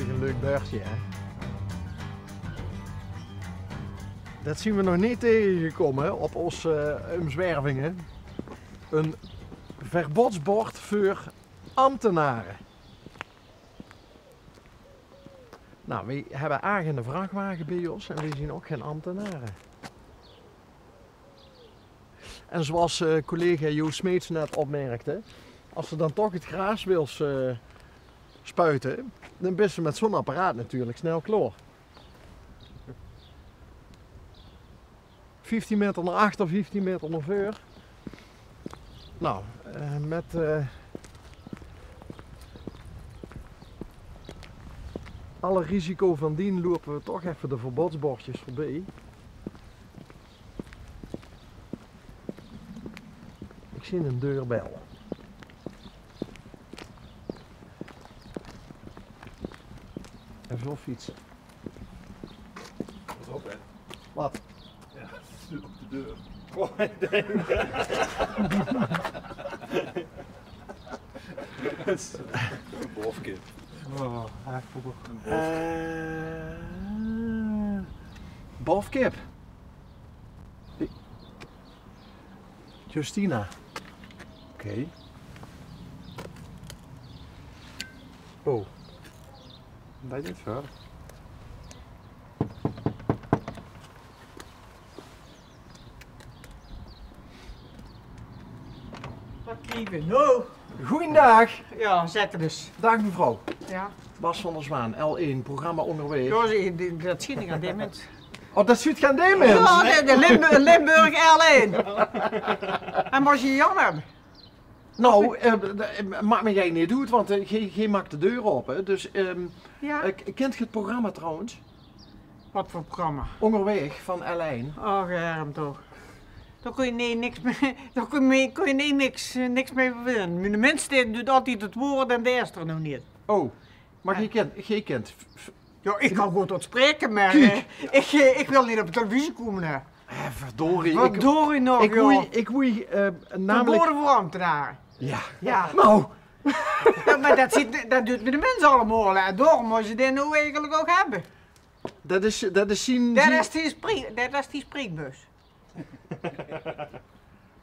natuurlijk een leuk beurtje, hè? Dat zien we nog niet tegengekomen op onze omzwervingen. Een verbodsbord voor ambtenaren. Nou, we hebben eigenlijk een vrachtwagen bij ons en we zien ook geen ambtenaren. En zoals collega Jo Smeets net opmerkte, als ze dan toch het gras wil spuiten, dan ben ze met zo'n apparaat natuurlijk snel klaar. 15 meter naar achter, 15 meter naar voor. Nou, met alle risico van dien lopen we toch even de verbodsbordjes voorbij. Ik zie een deurbel. En veel fietsen. Pas op, hè. Wat? Ja, het is op de deur. Oh, ik denk. Een bofkip. Oh, Een bofkip. Bofkip. Justina. Oké. Oh. Dat is niet ver. Wat kriegen? Nou, Goeiedag. ja, zetten dus. Dag mevrouw. Ja, Bas van der Zwaan, L1, programma onderweg. ja dat schiet ik aan dit moment. Oh, dat ziet gaan Demens. Ja, de Limburg L1. En wat je Jan hebben? Nou, maak me jij niet doet, want jij maakt de deur open. Dus, Ja. kent je het programma trouwens? Wat voor programma? Onderweg van L1. Oh, germ toch. Daar kun je nee, niks mee, daar kun je nee, niks mee winnen. De mensen doet altijd het woord en de eerste nog niet. Oh, maar jij kent. Ja, ik kan goed tot spreken, maar ik wil niet op de televisie komen. Hè. Verdorie. Wat doe je nog, joh? Ik woei namelijk. Verboden voor ambtenaren. Ja. Ja. Nou, Ja, maar dat doet met de mensen allemaal. Hè. Daarom moet je dit nou eigenlijk ook hebben. dat is zien. Dat is die spreekbus.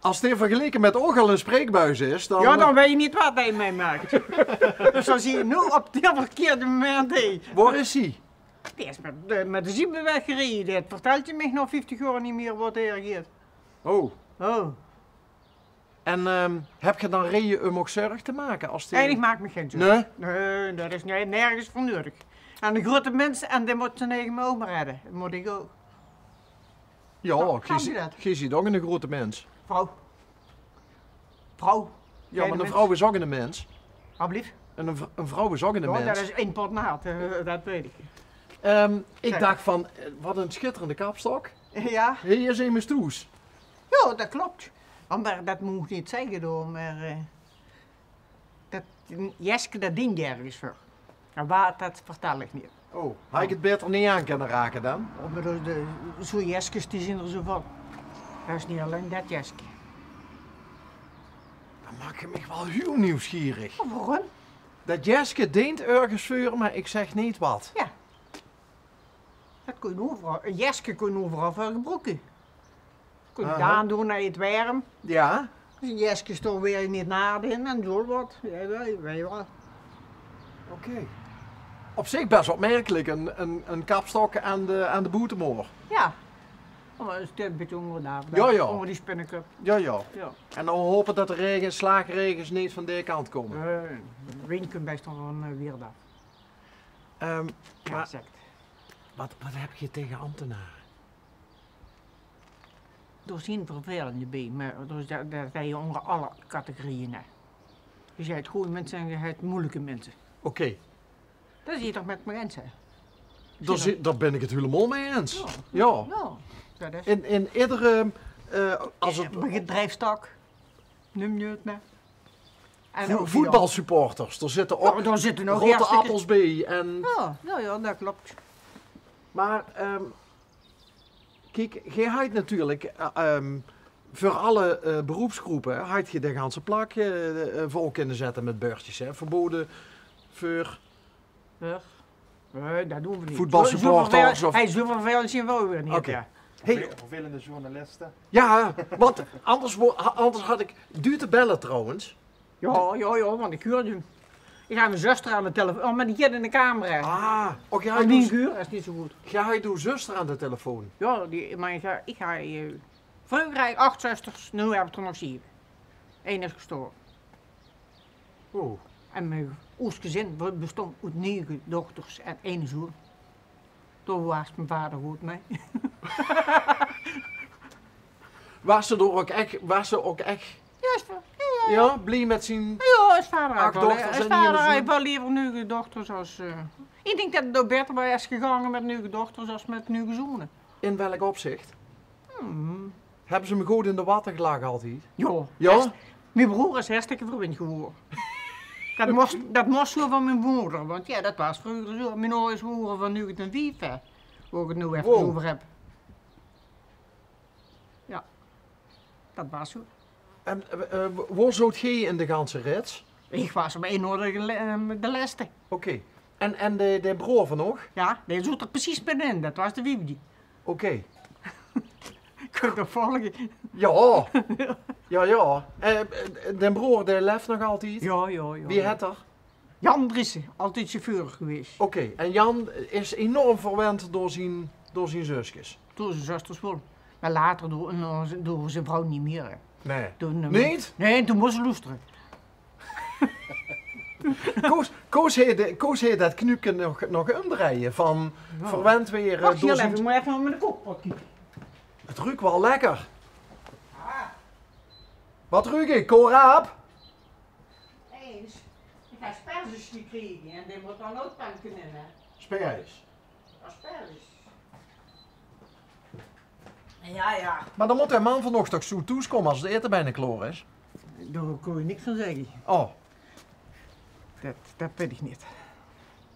Als het vergeleken met ook al een spreekbuis is, dan. Ja, dan weet je niet wat hij meemaakt. Dus dan zie je nu op het verkeerde moment heen. Waar is hij? Die is met de ziepe weggereden. Dat vertelt je me nog 50 jaar niet meer wat hij reageert. Oh. Oh. En heb je dan reden om ook zorg te maken als die. Eigenlijk maakt me geen zorgen. Nee? Nee, dat is nergens voor nodig. En de grote mensen, en die moeten zijn eigen me ook maar redden. Dat moet ik ook. Ja, Nou, gaan we dat? je ziet ook een grote mens. Vrouw. Vrouw. Ja, maar een vrouw is ook een mens. Alblieft. En een vrouw is ook een Ja, mens. dat is één pot naad, dat weet ik. Ik Zeg. dacht van, wat een schitterende kapstok. Ja, Hier is een mestoes. ja, dat klopt. Maar dat moet ik niet zeggen door, maar dat Jeske dat dient ergens voor. En waar, dat vertel ik niet. Oh, had ik het beter niet aan kunnen raken dan? Oh, maar zo'n Jeskes die zijn er zo van. Dat is niet alleen dat Jeske. Dan maak je me wel heel nieuwsgierig. Oh, waarom? Dat Jeske deent ergens voor, maar ik zeg niet wat. Ja. Dat kun je overal, een Jeske kun je overal voor gebruiken. Kun je het Aha. aandoen naar je het warm. Ja? Dus een Jeske is toch weer niet naden en zo wat. Ja, weet je wel. Oké. Op zich best opmerkelijk, een kapstok aan de boetemoor. Ja. Oh, maar het is een beetje onder daar. Ja, ja. Onder die spinnencup. Ja, ja. Ja. En dan hopen dat de slaagregens niet van deze kant komen. Wind kunt best wel een weer af. Ja, Maar zegt. wat heb je tegen ambtenaren? Er zijn vervelende bij, maar dat heb je onder alle categorieën. Hè. Dus je hebt goede mensen en je hebt moeilijke mensen. Oké, Dat zie je toch met mensen? daar ben ik het helemaal mee eens. Ja. Ja. Ja, dat is. In iedere, als het Bedrijfstak, noem je het maar. En ook voetbalsupporters, er zitten ook daar zitten ook grote hartstikke- appels bij. En, Ja, dat klopt. maar kijk, jij had natuurlijk voor alle beroepsgroepen had je de ganse plak vol kunnen zetten met beurtjes. Hè? Verboden voor Nee, dat doen we niet. Voetbalsupporters of- Hij zo vervelend zien we weer niet. Oké. Ja. Hey, Vervelende journalisten. ja, want anders had ik duur te bellen trouwens. Ja, want ik huurde hem. Ik ga mijn zuster aan de telefoon. Oh, maar die gaat in de kamer. Hè. Ah, oké, Aan die uur, dat is niet zo goed. ga je doe zuster aan de telefoon. Ja, maar ik ga vroeger had ik 8 zusters, nu heb ik er nog 7. Eén is gestorven. Oeh. En mijn oestgezin bestond uit 9 dochters en 1 zoon. Toen was mijn vader goed mee. Was ze ook echt, Ja, is ja, blij met zijn... ja, is vader 8 heeft wel, dochters is en vader 9 zoon. heeft wel liever 9 dochters als... Ik denk dat het ook beter bij is gegaan met 9 dochters als met 9 zonen. In welk opzicht? Hmm. Hebben ze me goed in de watten gelagen altijd? Ja. Ja? Mijn broer is hartstikke verwend geworden. dat moest zo van mijn moeder, want ja, dat was vroeger zo. Mijn ouders waren van 1905, hè, waar ik het nu even Wow. over heb. Ja, dat was zo. En waar zout jij in de ganse rits? Ik was op een orde de leste. Oké. En de broer van nog? Ja, die zat er precies binnenin, dat was de Wiebdi. Oké. Kun je dat volgen? Ja. Ja. De broer, de leeft nog altijd? Ja. Wie het er? Jan Driessen, altijd chauffeur geweest. Oké. En Jan is enorm verwend door zijn zusjes? Toen zijn zusters wel. Maar later door zijn vrouw niet meer. Hè. Nee. Toen, Niet? Nee, toen moest ze loesteren. Koos heeft dat knuipje nog omdraaien van verwend weer Wacht door heel zijn... even, ik moet even met de kookpot kijken. Het ruikt wel lekker. Wat ruik ik? Koolraap? Eens. Ik ga asperges gekregen en die moet dan ook panken in, hè. Spijs. Asperges. Ja. Maar dan moet de man vanochtend toch zo toeskomen als de eten bijna klaar is. Daar kon je niks van zeggen. Oh, Dat weet ik niet.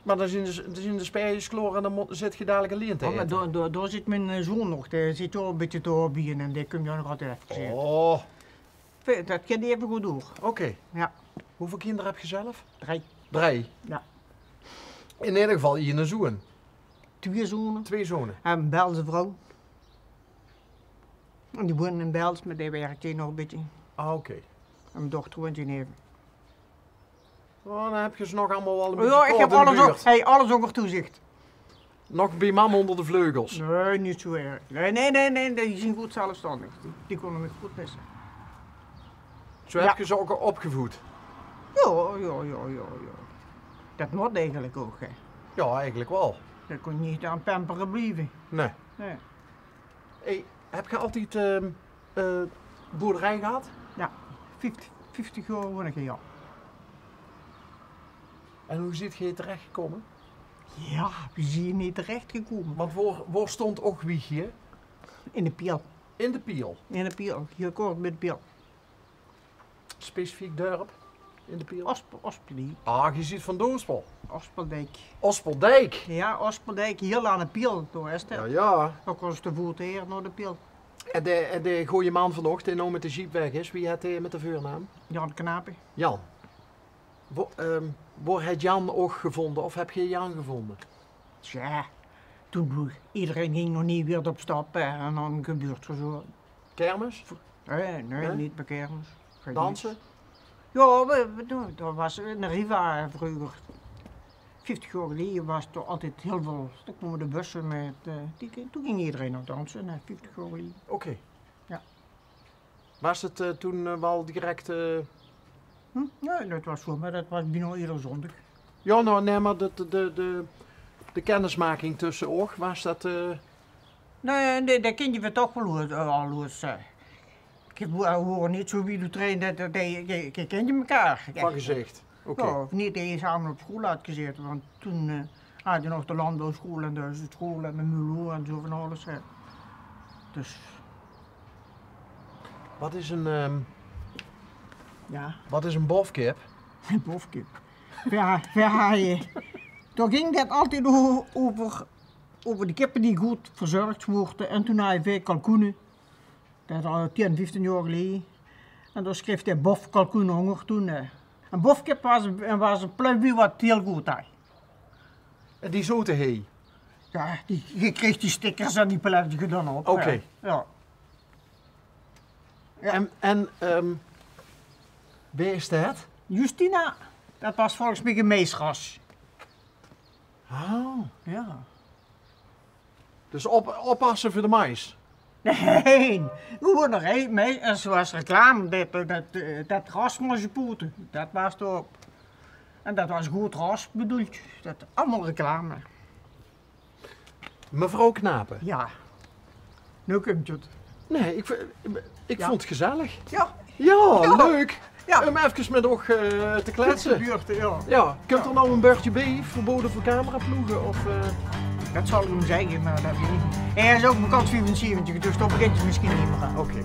maar dan zijn de spijs klaar en dan zit je dadelijk alleen te Oh, maar eten. daar zit mijn zoon nog. Die zit ook een beetje te hobby'en en die kun je nog altijd even zien. Oh, Dat gaat even goed door. oké. Ja, Hoeveel kinderen heb je zelf? 3. 3. Ja. In ieder geval hier een zoon. 2 zonen 2 zonen. en een Belgische vrouw. En die woont in Bels, maar die werkt hier nog een beetje. Ah, oké. En mijn dochter woont in Even. Oh, dan heb je ze nog allemaal wel een beetje Ja, ik heb kort in de alles, buurt. alles onder toezicht. Nog bij mam onder de vleugels. Nee, niet zo erg. Nee, die zijn goed zelfstandig. Die konden me goed missen. Zo Ja. heb je ze ook opgevoed. Ja. Dat moet eigenlijk ook, hè. Ja, eigenlijk wel. Dat kon je niet aan pamperen blijven. Nee. Nee. Hey, heb je altijd boerderij gehad? Ja, 50 jaar woon ik hier, ja. En hoe zit je hier terechtgekomen? Ja, we zijn hier niet terechtgekomen. Want waar stond Ogwieg hier? In de piel. In de Piel. In de piel. Hier kort met de piel. Specifiek dorp in de Piel? Ospeldijk. Ah, je ziet van Doospel. Ospeldijk. Ospeldijk. Ja, Ospeldijk. Hier aan de piel. Toen is het. Ja. Dan kon ze te voet hier naar de piel. En de goeie man vanochtend, die nou met de jeep weg is, wie had hij met de voornaam? Jan Knapen. Jan. Waar heb Jan ook gevonden of heb je Jan gevonden? Tja, toen iedereen ging nog niet weer op stap en dan gebeurt er zo. Kermis? Nee, Nee? niet bij kermis. Geen Dansen? niets. Ja, we doen. Dat was een Riva vroeger. 50 jaar geleden was er altijd heel veel. Toen kwamen de bussen met. Toen ging iedereen nog dansen, 50 jaar geleden. Oké. Ja. Was het toen wel direct... Nee, dat was zo, maar dat was bijna iedere zondag. Ja, nou nee, maar de kennismaking tussen oog, was dat... Nee, dat kind je weer toch wel al los. Ik hoor niet zo wie doet trainen, dat ken je elkaar. van gezicht? Oké. Ja, of niet dat je samen op school had gezeten, want toen had je nog de landbouwschool en de school en de mulo en zo van alles. Dus Wat is ja, wat is een bofkip? een bofkip. Toen ging dat altijd over de kippen die goed verzorgd worden en toen had je veel kalkoenen. Dat al 10, 15 jaar geleden. En dan schreef hij bofkalkoenhonger toen. Een bofkip was een pluimje wat heel goed had. En die zoete hee. Ja, je kreeg die stickers en die palet je dan op. Oké. Ja. Ja. Wie is dat? Justina, dat was volgens mij een meesras. Oh, Ja. dus oppassen voor de mais. Nee, hoe er een mee, en zoals reclame, dat ras moest je poeten. Dat was erop. En dat was goed ras bedoeld. Dat allemaal reclame. Mevrouw Knapen. Ja. Nu komt het. Nee, ik Ja. vond het gezellig. Ja. Ja, Ja. leuk. Ja. Om even met och te kletsen. Buurt, ja. Ja, kunt er nou een beurtje bij, verboden voor cameraploegen of... Dat zal ik hem zeggen, maar dat weet ik niet. En hij is ook bekend 74, dus dan begint het misschien niet meer aan. Oké.